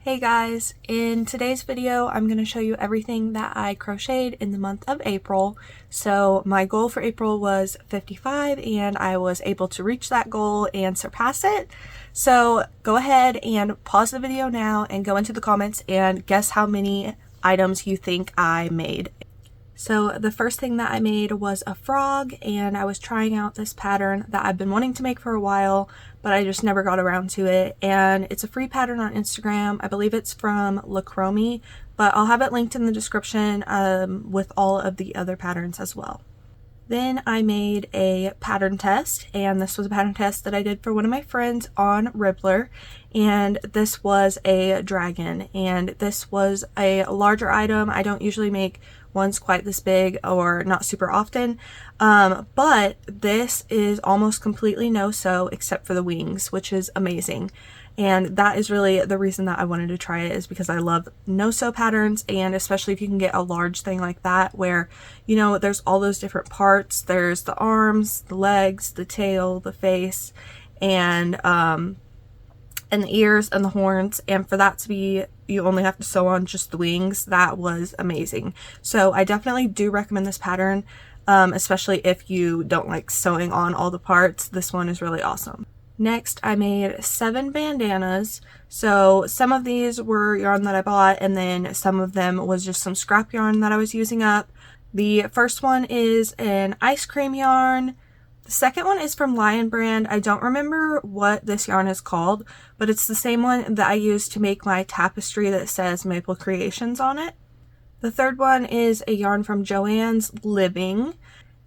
Hey guys, in today's video I'm going to show you everything that I crocheted in the month of April. So my goal for April was 55 and I was able to reach that goal and surpass it. So go ahead and pause the video now and go into the comments and guess how many items you think I made. So the first thing that I made was a frog, and I was trying out this pattern that I've been wanting to make for a while, but I just never got around to it. And it's a free pattern on Instagram. I believe it's from Amigurumi, but I'll have it linked in the description with all of the other patterns as well. Then I made a pattern test, and this was a pattern test that I did for one of my friends on Ribblr, and this was a dragon, and this was a larger item. I don't usually make ones quite this big, or not super often, but this is almost completely no-sew except for the wings, which is amazing. And that is really the reason that I wanted to try it, is because I love no-sew patterns, and especially if you can get a large thing like that where, you know, there's all those different parts. There's the arms, the legs, the tail, the face, and the ears and the horns, and for that to be, you only have to sew on just the wings. That was amazing. So I definitely do recommend this pattern, especially if you don't like sewing on all the parts. This one is really awesome. Next, I made 7 bandanas. So some of these were yarn that I bought, and then some of them was just some scrap yarn that I was using up. The first one is an ice cream yarn. The second one is from Lion brand. I don't remember what this yarn is called, but it's the same one that I used to make my tapestry that says Maple Creations on it. The third one is a yarn from Joann's Living.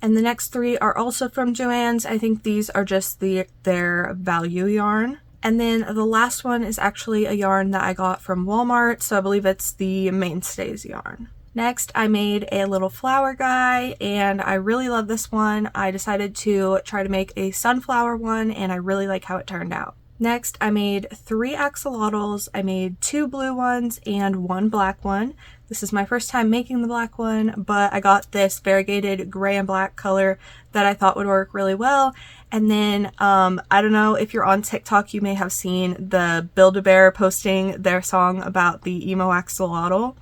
And the next 3 are also from Joann's. I think these are just their value yarn. And then the last one is actually a yarn that I got from Walmart, so I believe it's the Mainstays yarn. Next, I made a little flower guy, and I really love this one. I decided to try to make a sunflower one, and I really like how it turned out. Next, I made 3 axolotls. I made 2 blue ones and 1 black one. This is my first time making the black one, but I got this variegated gray and black color that I thought would work really well. And then, I don't know if you're on TikTok, you may have seen the Build-A-Bear posting their song about the emo axolotl.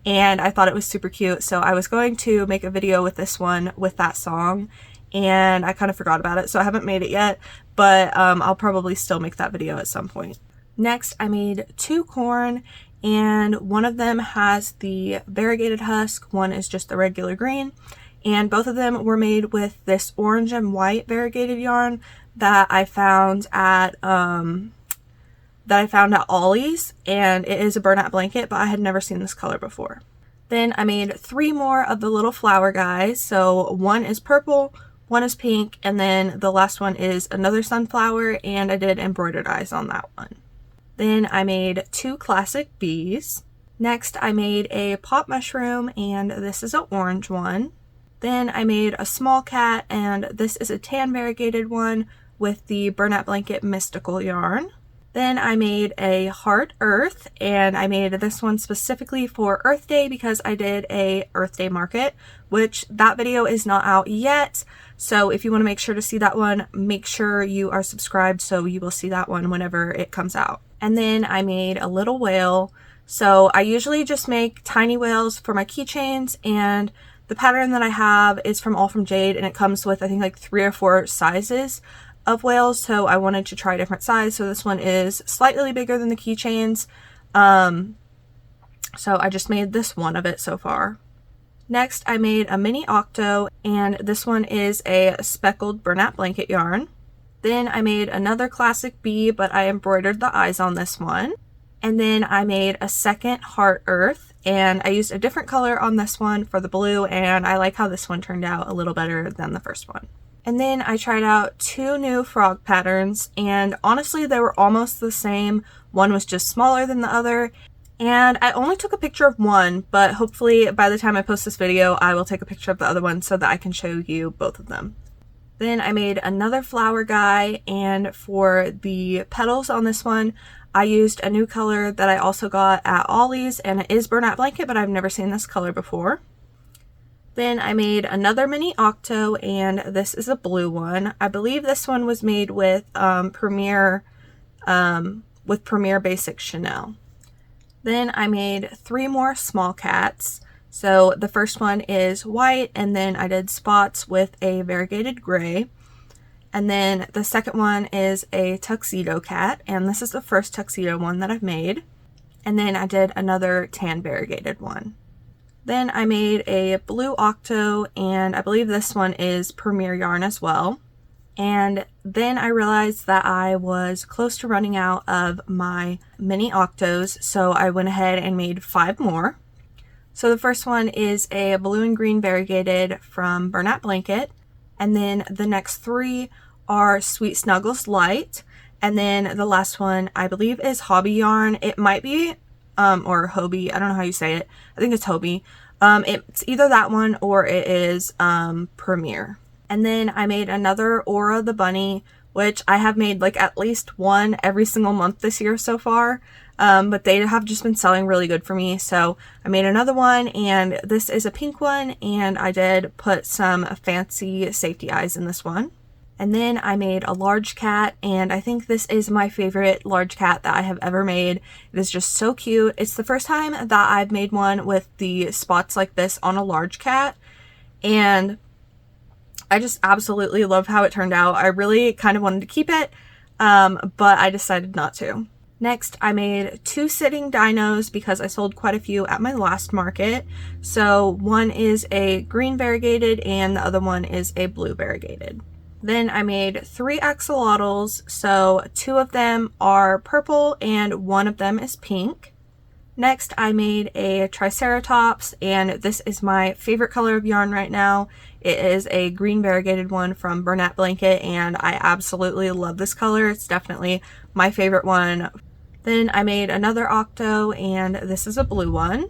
And I thought it was super cute, so I was going to make a video with this one with that song, and I kind of forgot about it, so I haven't made it yet, but I'll probably still make that video at some point. Next, I made 2 corn, and one of them has the variegated husk, one is just the regular green, and both of them were made with this orange and white variegated yarn that I found at Ollie's, and it is a burnout blanket, but I had never seen this color before. Then I made 3 more of the little flower guys. So one is purple, one is pink, and then the last one is another sunflower, and I did embroidered eyes on that one. Then I made 2 classic bees. Next, I made a pop mushroom, and this is an orange one. Then I made a small cat, and this is a tan variegated one with the burnout blanket mystical yarn. Then I made a heart earth, and I made this one specifically for Earth Day because I did a Earth Day market, which that video is not out yet. So if you want to make sure to see that one, make sure you are subscribed so you will see that one whenever it comes out. And then I made a little whale. So I usually just make tiny whales for my keychains, and the pattern that I have is from All From Jade, and it comes with I think like 3 or 4 sizes of whales, so I wanted to try a different size. So this one is slightly bigger than the keychains, so I just made this one of it so far. Next, I made a mini Octo, and this one is a speckled burnout blanket yarn. Then I made another classic bee, but I embroidered the eyes on this one. And then I made a second heart earth, and I used a different color on this one for the blue, and I like how this one turned out a little better than the first one. And then I tried out 2 new frog patterns, and honestly they were almost the same. One was just smaller than the other, and I only took a picture of one, but hopefully by the time I post this video I will take a picture of the other one so that I can show you both of them. Then I made another flower guy, and for the petals on this one I used a new color that I also got at Ollie's, and it is burnout blanket, but I've never seen this color before. Then I made another mini Octo, and this is a blue one. I believe this one was made with Premier Basic Chanel. Then I made 3 more small cats. So the first one is white, and then I did spots with a variegated gray. And then the second one is a tuxedo cat, and this is the first tuxedo one that I've made. And then I did another tan variegated one. Then I made a blue Octo, and I believe this one is Premier yarn as well. And then I realized that I was close to running out of my mini Octos, so I went ahead and made 5 more. So the first one is a blue and green variegated from Bernat Blanket, and then the next 3 are Sweet Snuggles Light, and then the last one I believe is Hobby yarn. It might be or Hobie, I don't know how you say it. I think it's Hobie. It's either that one or it is Premier. And then I made another Aura the Bunny, which I have made like at least one every single month this year so far. But they have just been selling really good for me. So I made another one, and this is a pink one, and I did put some fancy safety eyes in this one. And then I made a large cat, and I think this is my favorite large cat that I have ever made. It is just so cute. It's the first time that I've made one with the spots like this on a large cat, and I just absolutely love how it turned out. I really kind of wanted to keep it, but I decided not to. Next, I made 2 sitting dinos because I sold quite a few at my last market. So one is a green variegated and the other one is a blue variegated. Then I made 3 axolotls, so 2 of them are purple and 1 of them is pink. Next, I made a Triceratops, and this is my favorite color of yarn right now. It is a green variegated one from Bernat Blanket, and I absolutely love this color. It's definitely my favorite one. Then I made another Octo, and this is a blue one.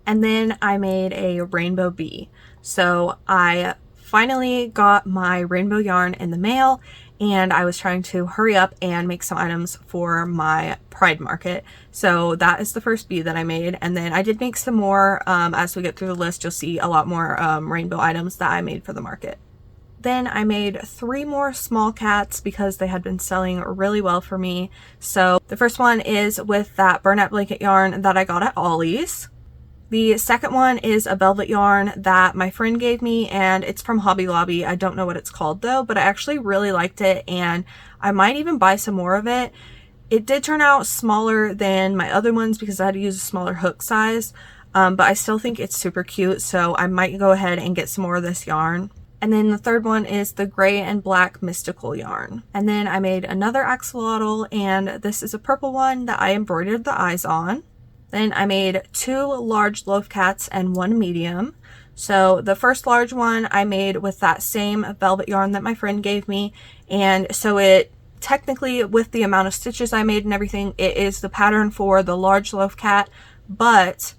And then I made a rainbow bee. So I finally got my rainbow yarn in the mail, and I was trying to hurry up and make some items for my Pride market. So that is the first bee that I made, and then I did make some more. As we get through the list, you'll see a lot more rainbow items that I made for the market. Then I made 3 more small cats because they had been selling really well for me. So the first one is with that Bernat Blanket yarn that I got at Ollie's. The second one is a velvet yarn that my friend gave me, and it's from Hobby Lobby. I don't know what it's called though, but I actually really liked it, and I might even buy some more of it. It did turn out smaller than my other ones because I had to use a smaller hook size, but I still think it's super cute, so I might go ahead and get some more of this yarn. And then the third one is the gray and black mystical yarn. And then I made another axolotl, and this is a purple one that I embroidered the eyes on. Then I made 2 large loaf cats and 1 medium. So the first large one I made with that same velvet yarn that my friend gave me, and so it technically, with the amount of stitches I made and everything, it is the pattern for the large loaf cat, but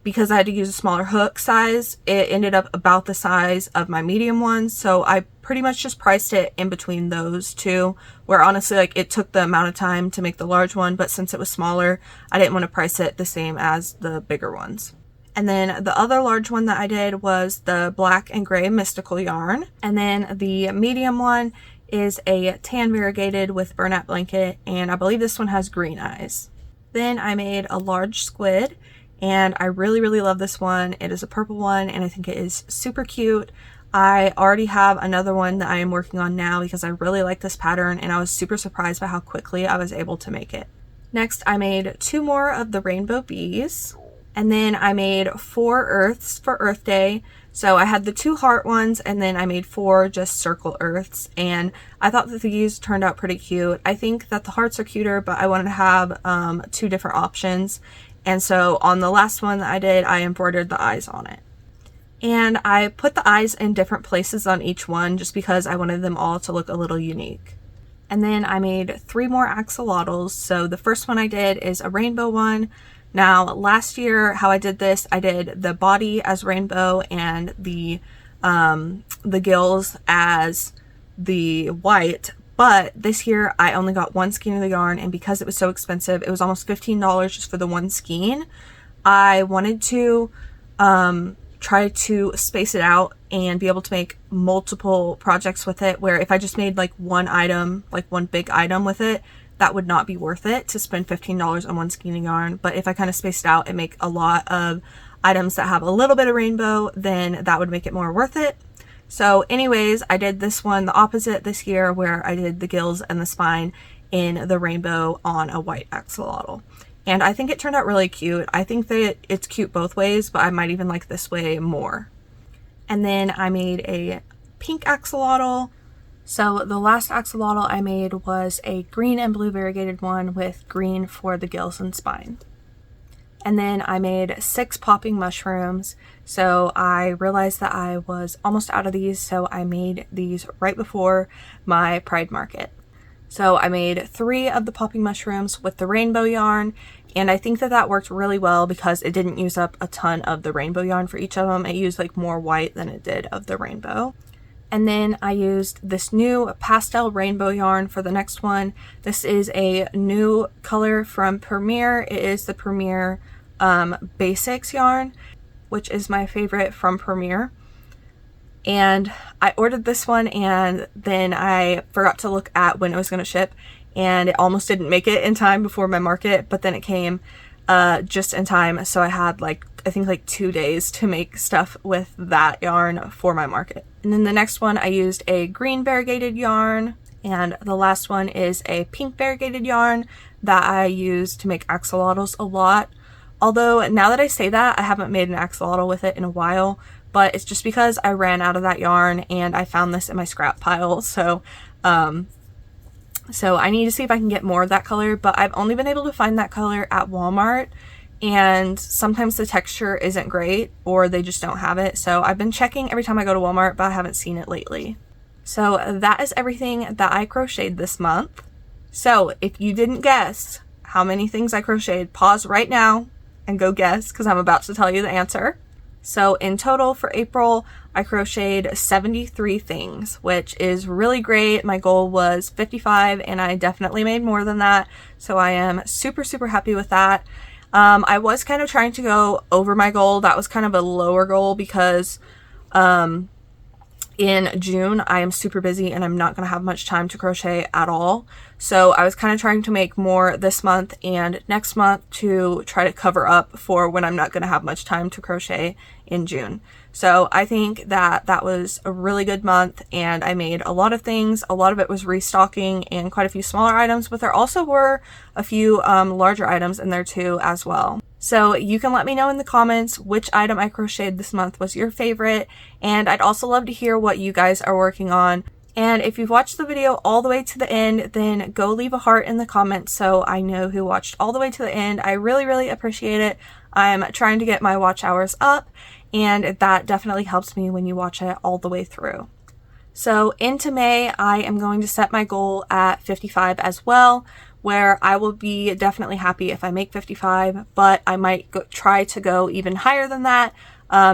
because I had to use a smaller hook size, it ended up about the size of my medium one. So I pretty much just priced it in between those two, where honestly, like, it took the amount of time to make the large one, but since it was smaller, I didn't want to price it the same as the bigger ones. And then the other large one that I did was the black and gray mystical yarn. And then the medium one is a tan variegated with Bernat Blanket, and I believe this one has green eyes. Then I made a large squid, and I really love this one. It is a purple one, and I think it is super cute. I already have another one that I am working on now because I really like this pattern, and I was super surprised by how quickly I was able to make it. Next, I made 2 more of the rainbow bees, and then I made 4 earths for Earth Day. So I had the 2 heart ones, and then I made 4 just circle earths, and I thought that these turned out pretty cute. I think that the hearts are cuter, but I wanted to have 2 different options. And so on the last one that I did, I embroidered the eyes on it. And I put the eyes in different places on each one just because I wanted them all to look a little unique. And then I made 3 more axolotls. So the first one I did is a rainbow one. Now last year, how I did this, I did the body as rainbow and the gills as the white. But this year I only got 1 skein of the yarn, and because it was so expensive, it was almost $15 just for the 1 skein. I wanted to try to space it out and be able to make multiple projects with it, where if I just made like one item, like one big item with it, that would not be worth it to spend $15 on one skein of yarn. But if I kind of spaced out and make a lot of items that have a little bit of rainbow, then that would make it more worth it. So anyways, I did this one the opposite this year, where I did the gills and the spine in the rainbow on a white axolotl. And I think it turned out really cute. I think that it's cute both ways, but I might even like this way more. And then I made a pink axolotl. So the last axolotl I made was a green and blue variegated one with green for the gills and spine. And then I made 6 popping mushrooms. So I realized that I was almost out of these, so I made these right before my Pride Market. So I made 3 of the popping mushrooms with the rainbow yarn, and I think that that worked really well because it didn't use up a ton of the rainbow yarn for each of them. It used like more white than it did of the rainbow. And then I used this new pastel rainbow yarn for the next one. This is a new color from Premier. It is the Premier Basics yarn, which is my favorite from Premier. And I ordered this one, and then I forgot to look at when it was going to ship, and it almost didn't make it in time before my market, but then it came just in time. So I had I think 2 days to make stuff with that yarn for my market. And then the next one I used a green variegated yarn, and the last one is a pink variegated yarn that I use to make axolotls a lot. Although now that I say that, I haven't made an axolotl with it in a while, but it's just because I ran out of that yarn and I found this in my scrap pile. So I need to see if I can get more of that color, but I've only been able to find that color at Walmart, and sometimes the texture isn't great or they just don't have it. So I've been checking every time I go to Walmart, but I haven't seen it lately. So that is everything that I crocheted this month. So if you didn't guess how many things I crocheted, pause right now and go guess, because I'm about to tell you the answer. So in total for April, I crocheted 73 things, which is really great. My goal was 55 and I definitely made more than that. So I am super, super happy with that. I was kind of trying to go over my goal. That was kind of a lower goal because in June I am super busy and I'm not going to have much time to crochet at all. So I was kind of trying to make more this month and next month to try to cover up for when I'm not going to have much time to crochet in June. So I think that that was a really good month, and I made a lot of things. A lot of it was restocking and quite a few smaller items, but there also were a few larger items in there too as well. So you can let me know in the comments which item I crocheted this month was your favorite, and I'd also love to hear what you guys are working on. And if you've watched the video all the way to the end, then go leave a heart in the comments so I know who watched all the way to the end. I really, really appreciate it. I'm trying to get my watch hours up, and that definitely helps me when you watch it all the way through. So into May, I am going to set my goal at 55 as well, where I will be definitely happy if I make 55, but I might try to go even higher than that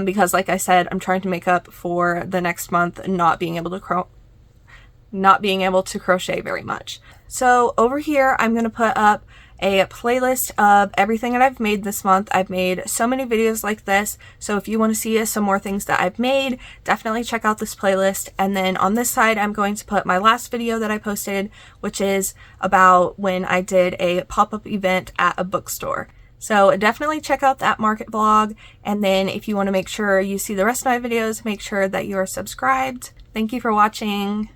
because, like I said, I'm trying to make up for the next month not being able to crochet very much. So over here, I'm going to put up a playlist of everything that I've made this month. I've made so many videos like this, so if you want to see some more things that I've made, definitely check out this playlist. And then on this side, I'm going to put my last video that I posted, which is about when I did a pop-up event at a bookstore. So definitely check out that market vlog, and then if you want to make sure you see the rest of my videos, make sure that you are subscribed. Thank you for watching.